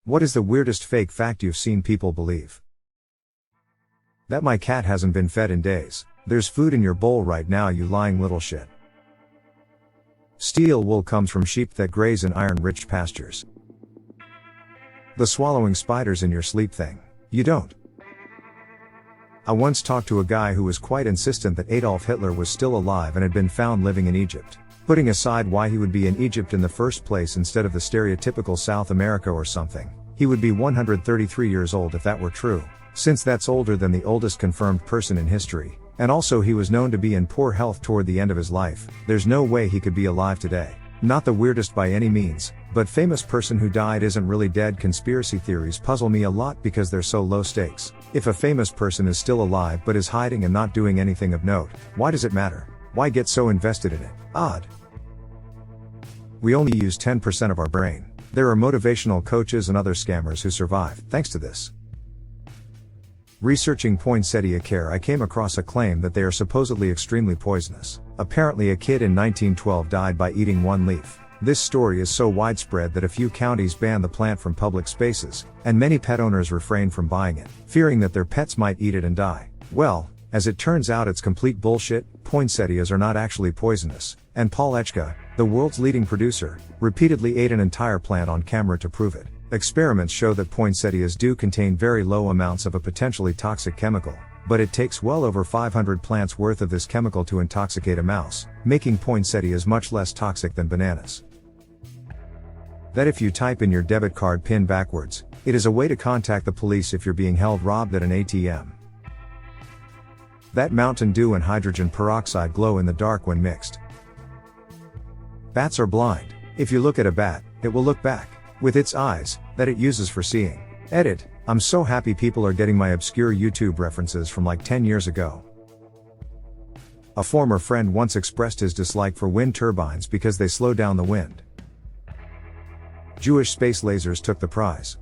What is the weirdest fake fact you've seen people believe? That my cat hasn't been fed in days. There's food in your bowl right now, you lying little shit. Steel wool comes from sheep that graze in iron-rich pastures. The swallowing spiders in your sleep thing. You don't. I once talked to a guy who was quite insistent that Adolf Hitler was still alive and had been found living in Egypt. Putting aside why he would be in Egypt in the first place instead of the stereotypical South America or something, he would be 133 years old if that were true, since that's older than the oldest confirmed person in history, and also he was known to be in poor health toward the end of his life. There's no way he could be alive today. Not the weirdest by any means, but famous person who died isn't really dead. Conspiracy theories puzzle me a lot because they're so low stakes. If a famous person is still alive but is hiding and not doing anything of note, why does it matter? Why get so invested in it? Odd. We only use 10% of our brain. There are motivational coaches and other scammers who survive thanks to this. Researching Poinsettia care, I came across a claim that they are supposedly extremely poisonous. Apparently a kid in 1912 died by eating one leaf. This story is so widespread that a few counties banned the plant from public spaces, and many pet owners refrained from buying it, fearing that their pets might eat it and die. Well, as it turns out, it's complete bullshit. Poinsettias are not actually poisonous, and Paul Echka, the world's leading producer, repeatedly ate an entire plant on camera to prove it. Experiments show that poinsettias do contain very low amounts of a potentially toxic chemical, but it takes well over 500 plants worth of this chemical to intoxicate a mouse, making poinsettias much less toxic than bananas. That if you type in your debit card PIN backwards, it is a way to contact the police if you're being held robbed at an ATM. That Mountain Dew and hydrogen peroxide glow in the dark when mixed. Bats are blind. If you look at a bat, it will look back with its eyes that it uses for seeing. Edit. I'm so happy people are getting my obscure YouTube references from like 10 years ago. A former friend once expressed his dislike for wind turbines because they slow down the wind. Jewish space lasers took the prize.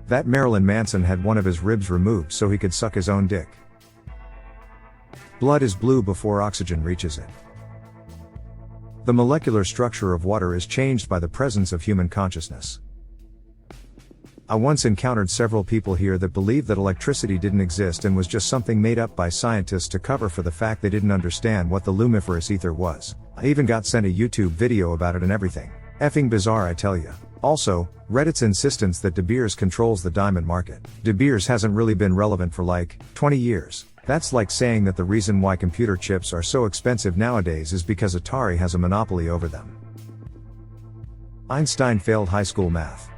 That Marilyn Manson had one of his ribs removed so he could suck his own dick. Blood is blue before oxygen reaches it. The molecular structure of water is changed by the presence of human consciousness. I once encountered several people here that believed that electricity didn't exist and was just something made up by scientists to cover for the fact they didn't understand what the lumiferous ether was. I even got sent a YouTube video about it and everything. Effing bizarre, I tell ya. Also, Reddit's insistence that De Beers controls the diamond market. De Beers hasn't really been relevant for like 20 years. That's like saying that the reason why computer chips are so expensive nowadays is because Atari has a monopoly over them. Einstein failed high school math.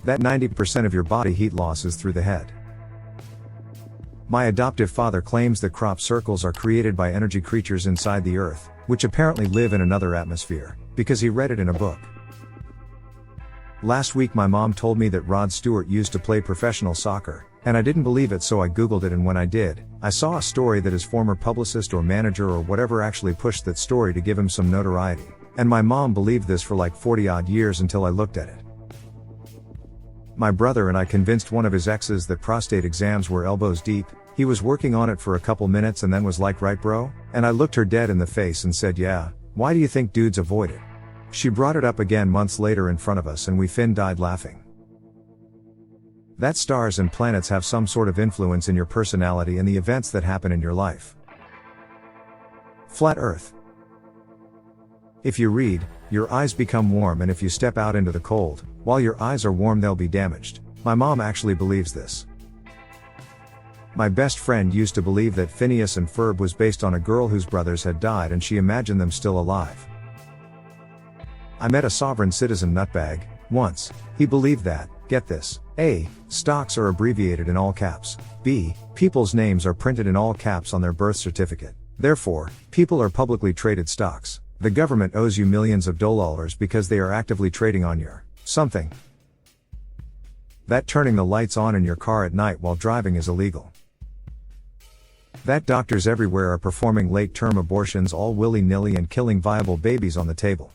That 90% of your body heat loss is through the head. My adoptive father claims that crop circles are created by energy creatures inside the earth, which apparently live in another atmosphere, because he read it in a book. Last week my mom told me that Rod Stewart used to play professional soccer, and I didn't believe it, so I googled it, and when I did, I saw a story that his former publicist or manager or whatever actually pushed that story to give him some notoriety. And my mom believed this for like 40 odd years until I looked at it. My brother and I convinced one of his exes that prostate exams were elbows deep. He was working on it for a couple minutes and then was like, "Right bro?" And I looked her dead in the face and said, "Yeah, why do you think dudes avoid it?" She brought it up again months later in front of us and we died laughing. That stars and planets have some sort of influence in your personality and the events that happen in your life. Flat Earth. If you read, your eyes become warm, and if you step out into the cold, while your eyes are warm they'll be damaged. My mom actually believes this. My best friend used to believe that Phineas and Ferb was based on a girl whose brothers had died and she imagined them still alive. I met a sovereign citizen nutbag once. He believed that, get this, A, stocks are abbreviated in all caps. B, people's names are printed in all caps on their birth certificate. Therefore, people are publicly traded stocks. The government owes you millions of dollars because they are actively trading on your something. That turning the lights on in your car at night while driving is illegal. That doctors everywhere are performing late-term abortions all willy-nilly and killing viable babies on the table.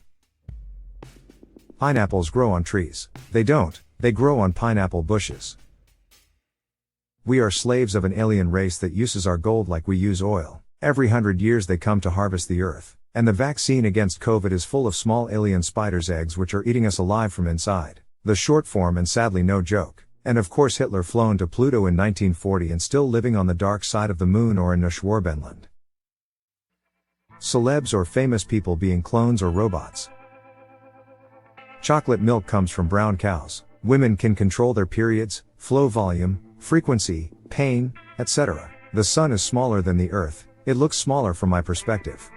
Pineapples grow on trees. They don't, they grow on pineapple bushes. We are slaves of an alien race that uses our gold like we use oil. Every 100 years they come to harvest the earth. And the vaccine against COVID is full of small alien spiders' eggs which are eating us alive from inside. The short form and sadly no joke. And of course Hitler flown to Pluto in 1940 and still living on the dark side of the moon or in Neuschwabenland. Celebs or famous people being clones or robots. Chocolate milk comes from brown cows. Women can control their periods, flow volume, frequency, pain, etc. The sun is smaller than the earth. It looks smaller from my perspective.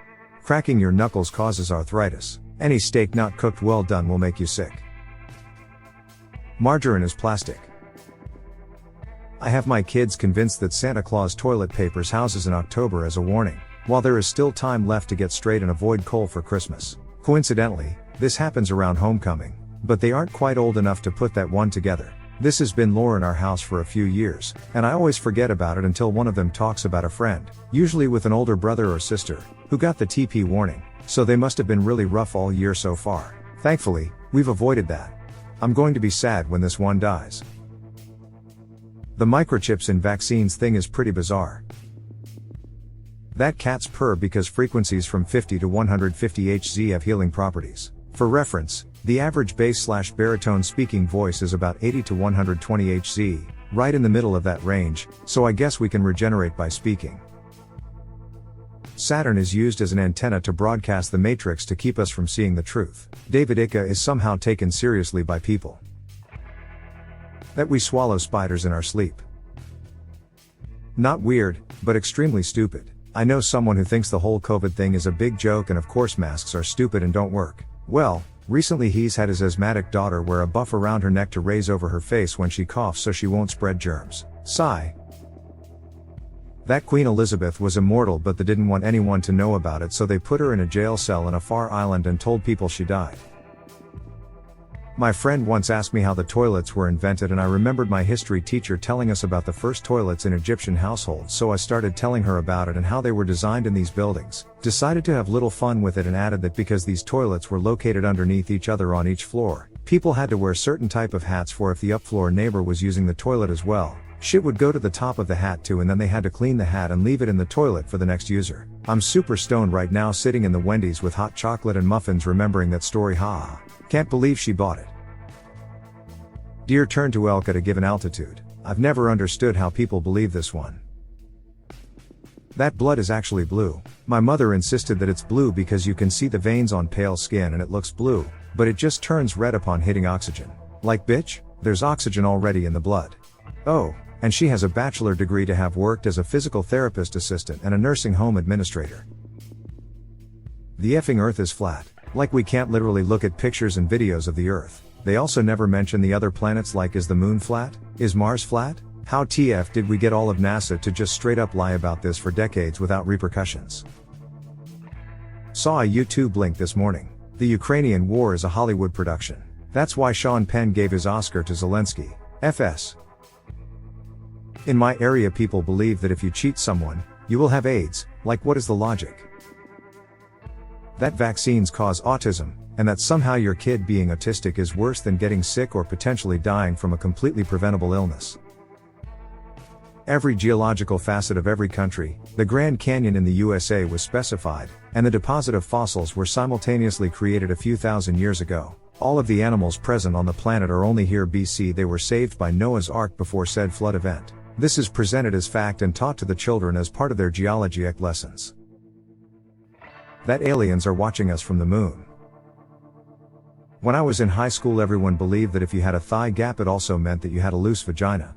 Cracking your knuckles causes arthritis. Any steak not cooked well done will make you sick. Margarine is plastic. I have my kids convinced that Santa Claus toilet papers houses in October as a warning, while there is still time left to get straight and avoid coal for Christmas. Coincidentally, this happens around homecoming, but they aren't quite old enough to put that one together. This has been lore in our house for a few years, and I always forget about it until one of them talks about a friend, usually with an older brother or sister, who got the TP warning, so they must have been really rough all year so far. Thankfully, we've avoided that. I'm going to be sad when this one dies. The microchips in vaccines thing is pretty bizarre. That cat's purr because frequencies from 50 to 150 Hz have healing properties. For reference, the average bass/baritone speaking voice is about 80 to 120 Hz, right in the middle of that range, so I guess we can regenerate by speaking. Saturn is used as an antenna to broadcast the matrix to keep us from seeing the truth. David Icke is somehow taken seriously by people. That we swallow spiders in our sleep. Not weird, but extremely stupid. I know someone who thinks the whole COVID thing is a big joke and of course masks are stupid and don't work. Well, recently he's had his asthmatic daughter wear a buff around her neck to raise over her face when she coughs so she won't spread germs. Sigh. That Queen Elizabeth was immortal but they didn't want anyone to know about it so they put her in a jail cell in a far island and told people she died. My friend once asked me how the toilets were invented and I remembered my history teacher telling us about the first toilets in Egyptian households, so I started telling her about it and how they were designed in these buildings. Decided to have little fun with it and added that because these toilets were located underneath each other on each floor, people had to wear certain type of hats for if the upfloor neighbor was using the toilet as well. Shit would go to the top of the hat too and then they had to clean the hat and leave it in the toilet for the next user. I'm super stoned right now sitting in the Wendy's with hot chocolate and muffins remembering that story, haha. Can't believe she bought it. Deer turn to elk at a given altitude. I've never understood how people believe this one. That blood is actually blue. My mother insisted that it's blue because you can see the veins on pale skin and it looks blue, but it just turns red upon hitting oxygen. Like bitch, there's oxygen already in the blood. Oh, and she has a bachelor degree to have worked as a physical therapist assistant and a nursing home administrator. The effing earth is flat. Like we can't literally look at pictures and videos of the earth. They also never mention the other planets like is the moon flat? Is Mars flat? How TF did we get all of NASA to just straight up lie about this for decades without repercussions? Saw a YouTube link this morning. The Ukrainian war is a Hollywood production. That's why Sean Penn gave his Oscar to Zelensky. FS. In my area people believe that if you cheat someone, you will have AIDS. Like what is the logic? That vaccines cause autism, and that somehow your kid being autistic is worse than getting sick or potentially dying from a completely preventable illness. Every geological facet of every country, the Grand Canyon in the USA was specified, and the deposit of fossils were simultaneously created a few thousand years ago. All of the animals present on the planet are only here BC. They were saved by Noah's Ark before said flood event. This is presented as fact and taught to the children as part of their geology lessons. That aliens are watching us from the moon. When I was in high school everyone believed that if you had a thigh gap it also meant that you had a loose vagina.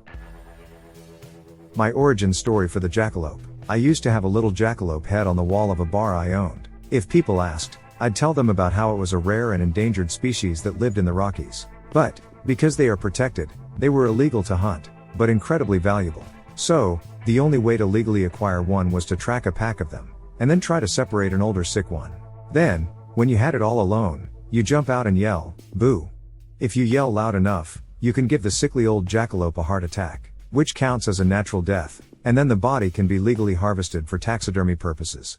My origin story for the jackalope. I used to have a little jackalope head on the wall of a bar I owned. If people asked, I'd tell them about how it was a rare and endangered species that lived in the Rockies. But, because they are protected, they were illegal to hunt, but incredibly valuable. So, the only way to legally acquire one was to track a pack of them, and then try to separate an older sick one. Then, when you had it all alone, you jump out and yell, boo. If you yell loud enough, you can give the sickly old jackalope a heart attack, which counts as a natural death, and then the body can be legally harvested for taxidermy purposes.